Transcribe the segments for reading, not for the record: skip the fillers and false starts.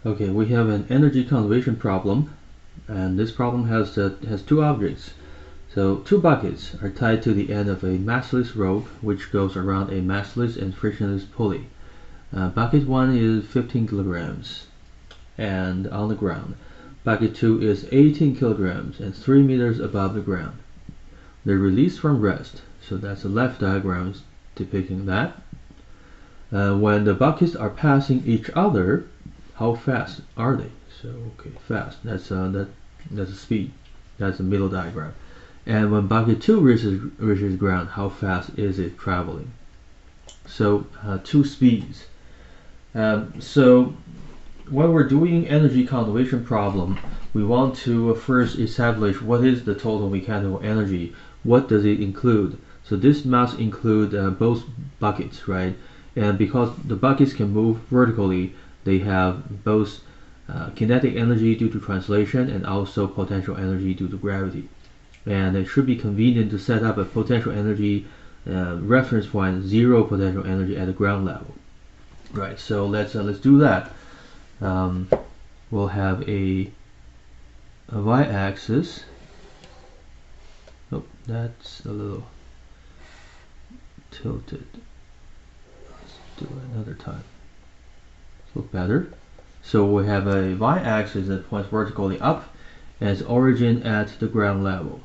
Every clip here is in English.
Okay, we have an energy conservation problem, and this problem has two objects. So two buckets are tied to the end of a massless rope which goes around a massless and frictionless pulley. Bucket 1 is 15 kilograms and on the ground. Bucket 2 is 18 kilograms and 3 meters above the ground. They're released from rest, so that's the left diagram depicting that. When the buckets are passing each other, how fast are they? So okay, fast. That's the speed. That's the middle diagram. And when bucket 2 reaches ground, how fast is it traveling? So two speeds. So when we're doing energy conservation problem, we want to first establish what is the total mechanical energy. What does it include? So this must include both buckets, right? And because the buckets can move vertically, they have both kinetic energy due to translation and also potential energy due to gravity. And it should be convenient to set up a potential energy reference point, zero potential energy at the ground level. Right, so let's do that. We'll have a y-axis. Oh, that's a little tilted. Let's do it another time. Look better. So we have a y-axis that points vertically up and its origin at the ground level.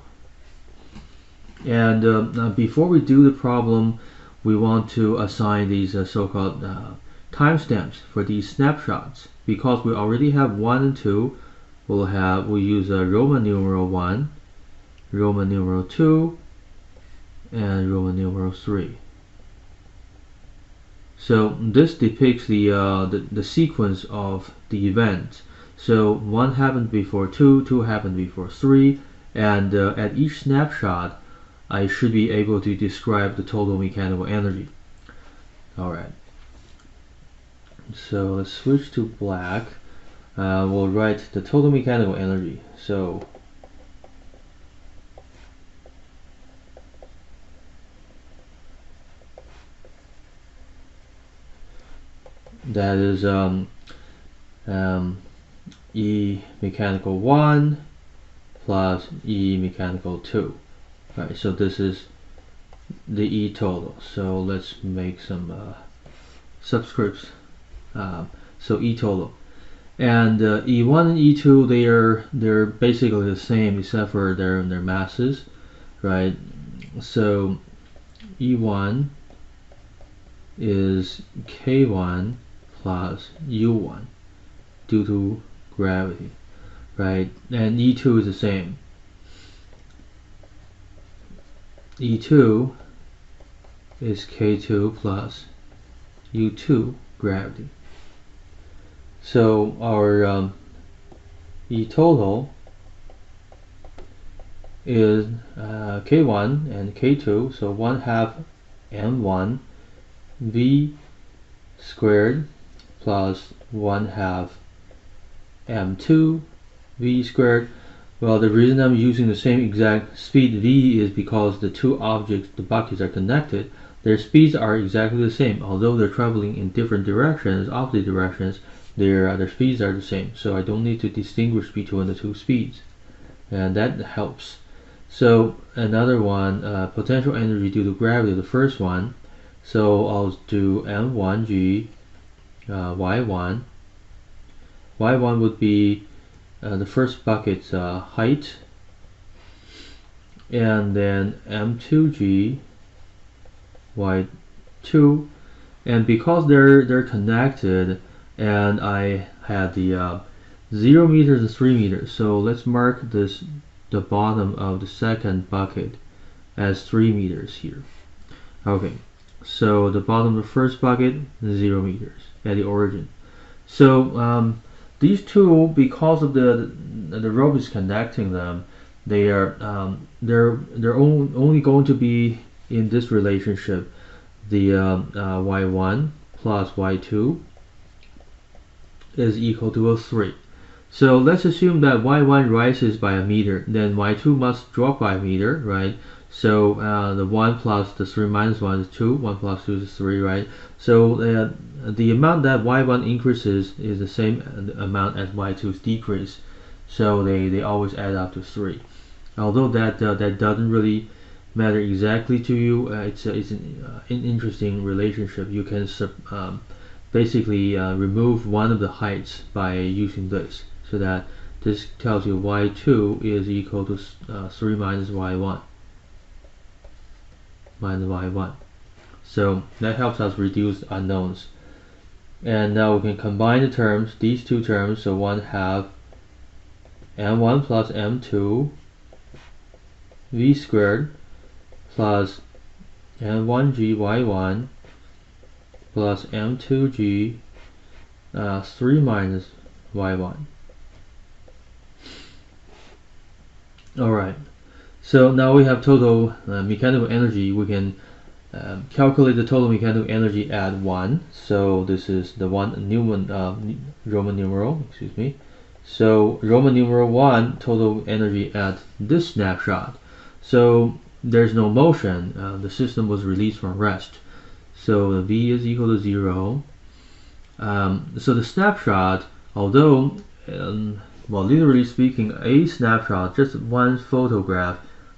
And before we do the problem, we want to assign these so-called timestamps for these snapshots. Because we already have 1 and 2, we'll use Roman numeral 1, Roman numeral 2, and Roman numeral 3. So this depicts the sequence of the event. So 1 happened before 2, 2 happened before 3, and at each snapshot, I should be able to describe the total mechanical energy. Alright. So let's switch to black. We'll write the total mechanical energy. So that is E mechanical 1 plus E mechanical 2. Right, so this is the E total. So let's make some subscripts. So E total, and E1 and E2 they're basically the same except for their masses, right? So E1 is K1 plus U1 due to gravity, right? And E2 is the same. E2 is K2 plus U2 gravity. So our E total is K1 and K2, so 1/2 M1 V squared plus 1/2 M2 V squared. Well, the reason I'm using the same exact speed V is because the two objects, the buckets, are connected. Their speeds are exactly the same, although they're traveling in different directions, opposite directions. Their speeds are the same, so I don't need to distinguish between the two speeds, and that helps. So another one, potential energy due to gravity, the first one. So I'll do M1G Y1. Y1 would be the first bucket's height, and then M2G Y2, and because they're connected, and I had the 0 meters and 3 meters, so let's mark the bottom of the second bucket as 3 meters here. Okay, so the bottom of the first bucket, 0 meters at the origin. So these two, because of the rope is connecting them, they're only going to be in this relationship, the y1 plus y2 is equal to 3. So let's assume that y1 rises by a meter, then y2 must drop by a meter, right? So the 1 plus the 3 minus 1 is 2, 1 plus 2 is 3, right? So the amount that y1 increases is the same amount as y2's decrease. So they always add up to 3. Although that doesn't really matter exactly to you, it's an interesting relationship. You can basically remove one of the heights by using this, so that this tells you y2 is equal to 3 minus y1. So that helps us reduce unknowns. And now we can combine the terms, these two terms, so 1/2 m1 plus m2 v squared plus m1g y1 plus m2g 3 minus y1. Alright, so now we have total mechanical energy. We can calculate the total mechanical energy at 1. So this is the Roman numeral, excuse me. So Roman numeral 1, total energy at this snapshot. So there's no motion. The system was released from rest. So the V is equal to 0. So the snapshot, although well, literally speaking, a snapshot, just one photograph,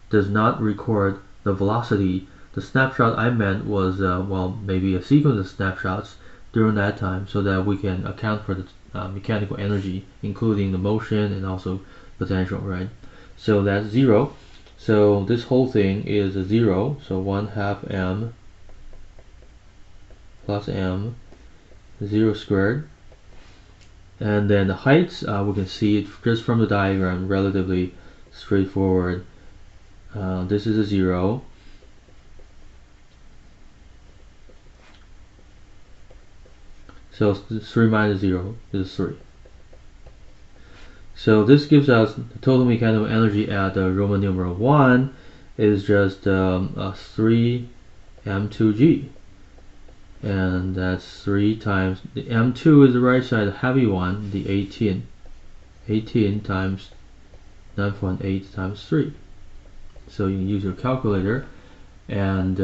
does not record the velocity. The snapshot I meant was, well, maybe a sequence of snapshots during that time, so that we can account for the mechanical energy, including the motion and also potential, right? So that's 0. So this whole thing is a 0. So 1/2 m plus m 0 squared. And then the heights, we can see it just from the diagram, relatively straightforward. This is a 0. So 3 minus 0 is 3. So this gives us the total mechanical energy at Roman numeral 1 is just 3 m2g. And that's 3 times, the m2 is the right side, the heavy one, the 18 times 9.8 times 3. So you can use your calculator, and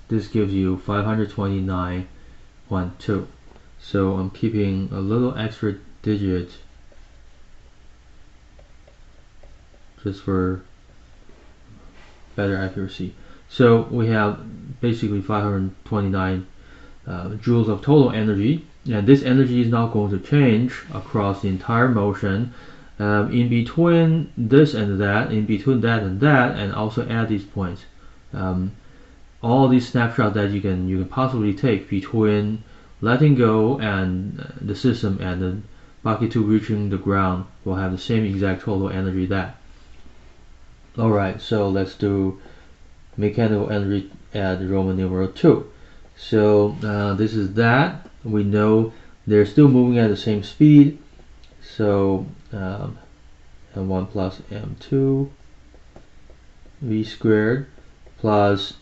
this gives you 529.2. So I'm keeping a little extra digit just for better accuracy. So we have basically 529 joules of total energy, and this energy is not going to change across the entire motion. In between this and that, in between that and that, and also at these points, all these snapshots that you can possibly take between letting go and the system and the bucket 2 reaching the ground will have the same exact total energy that. Alright, so let's do mechanical energy at Roman numeral 2. So this is that. We know they're still moving at the same speed. So m1 plus m2 v squared plus,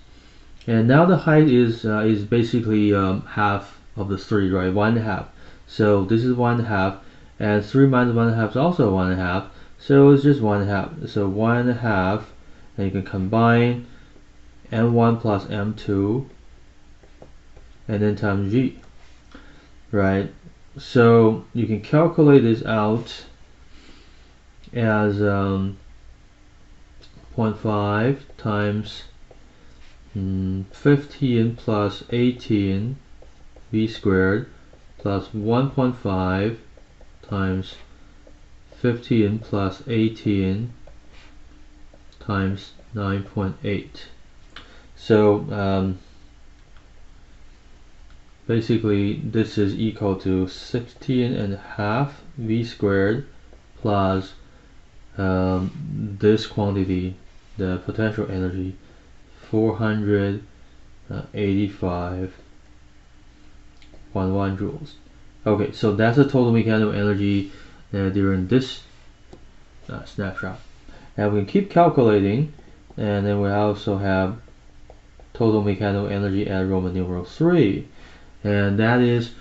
and now the height is basically half of the 3, right? 1/2. So this is 1/2, and 3 minus 1/2 is also 1/2. So it's just 1/2. So 1/2, and you can combine m1 plus m2 and then times g, right? So you can calculate this out as 0.5 times 15 plus 18 v squared plus 1.5 times 15 plus 18 times 9.8. So basically this is equal to 16.5 v squared plus this quantity, the potential energy, 485.1 joules. Okay, so that's the total mechanical energy during this snapshot. And we can keep calculating, and then we also have total mechanical energy at Roman numeral 3, and that is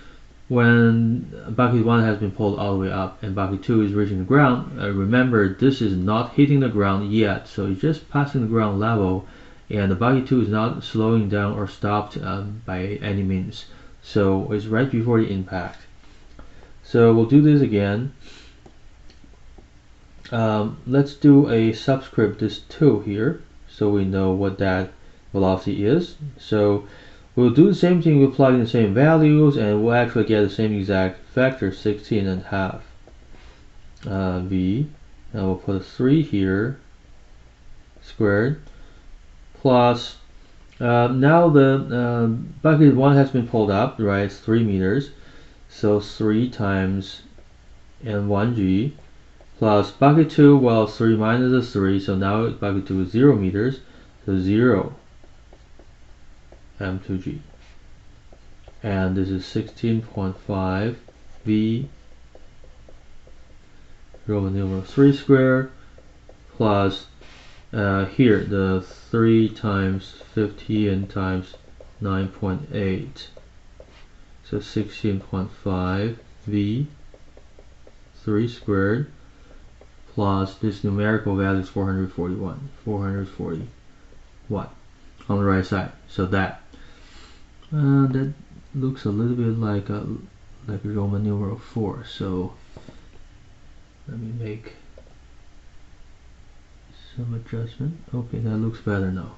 when bucket 1 has been pulled all the way up and bucket 2 is reaching the ground, remember this is not hitting the ground yet, so it's just passing the ground level, and the bucket 2 is not slowing down or stopped by any means, so it's right before the impact. So we'll do this again. Let's do a subscript this 2 here so we know what that velocity is. So we'll do the same thing, we'll plug in the same values and we'll actually get the same exact vector, 16.5 v, and we'll put a 3 here squared plus now the bucket 1 has been pulled up, right? It's 3 meters, so 3 times n1g plus bucket 2, well 3 minus the 3, so now bucket 2 is 0 meters, so 0 m2g, and this is 16.5 v Roman numeral 3 squared plus here the 3 times 15 times 9.8, so 16.5 v 3 squared plus this numerical value is 440 watt on the right side. So that looks a little bit like a Roman numeral 4. So let me make some adjustment. Okay, that looks better now.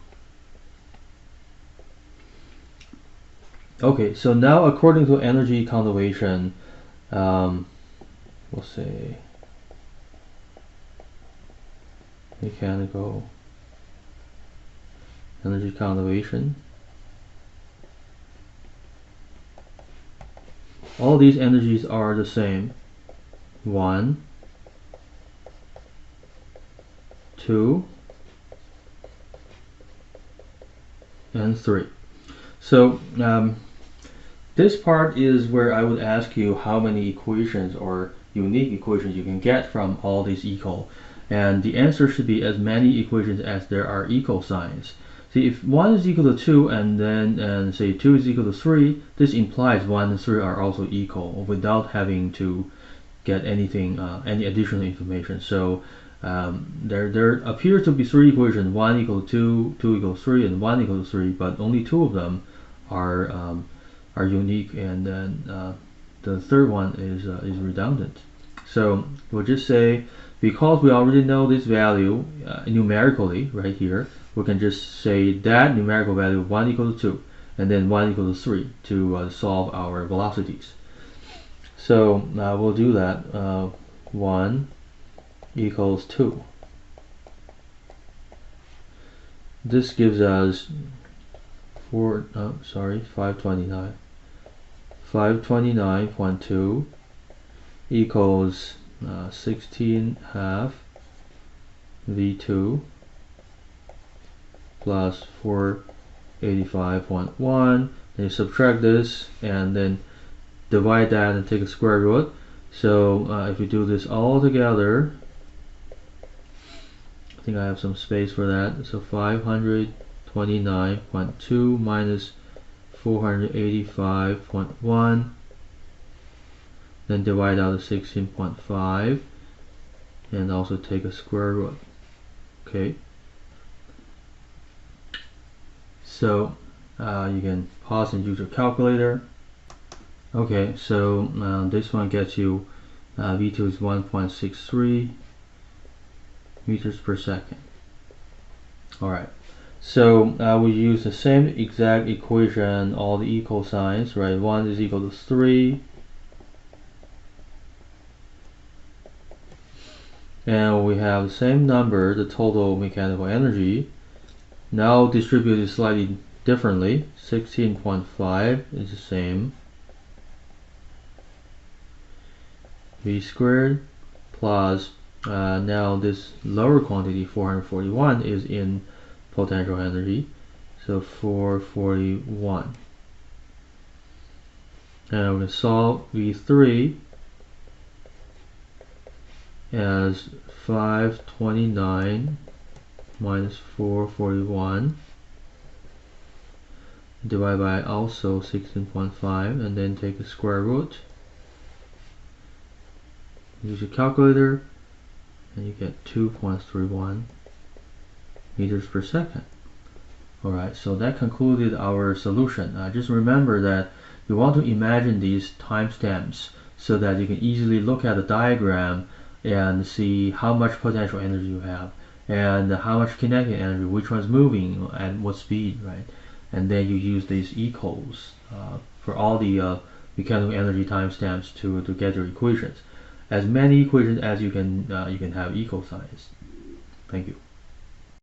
Okay, so now according to energy conservation, we'll say mechanical energy conservation. All these energies are the same. 1, 2, and 3. So this part is where I would ask you how many equations or unique equations you can get from all these equal. And the answer should be as many equations as there are equal signs. See, if 1 is equal to 2 and then say 2 is equal to 3, this implies 1 and 3 are also equal without having to get anything, any additional information. So there appear to be 3 equations, 1 equal to 2, 2 equals 3, and 1 equal to 3, but only 2 of them are unique, and then the third one is redundant. So we'll just say, because we already know this value numerically right here, we can just say that numerical value 1 equal to 2 and then 1 equal to 3 to solve our velocities. So we'll do that. 1 equals 2. This gives us 529. 529.2 equals 16.5 v2 plus 485.1. Then you subtract this and then divide that and take a square root. So if we do this all together, I think I have some space for that. So 529.2 minus 485.1, then divide out the 16.5 and also take a square root. Okay, so you can pause and use your calculator. Okay, so this one gets you V2 is 1.63 meters per second. Alright, so we use the same exact equation, all the equal signs, right? 1 is equal to 3, and we have the same number, the total mechanical energy, now distributed slightly differently. 16.5 is the same, v squared plus now this lower quantity 441 is in potential energy, so 441, and we can solve v3 as 529 minus 441 divide by also 16.5, and then take the square root. Use your calculator, and you get 2.31 meters per second. Alright, so that concluded our solution. Just remember that you want to imagine these timestamps so that you can easily look at the diagram and see how much potential energy you have and how much kinetic energy, which one's moving at what speed, right? And then you use these equals for all the mechanical energy timestamps to get your equations. As many equations as you can have equal signs. Thank you.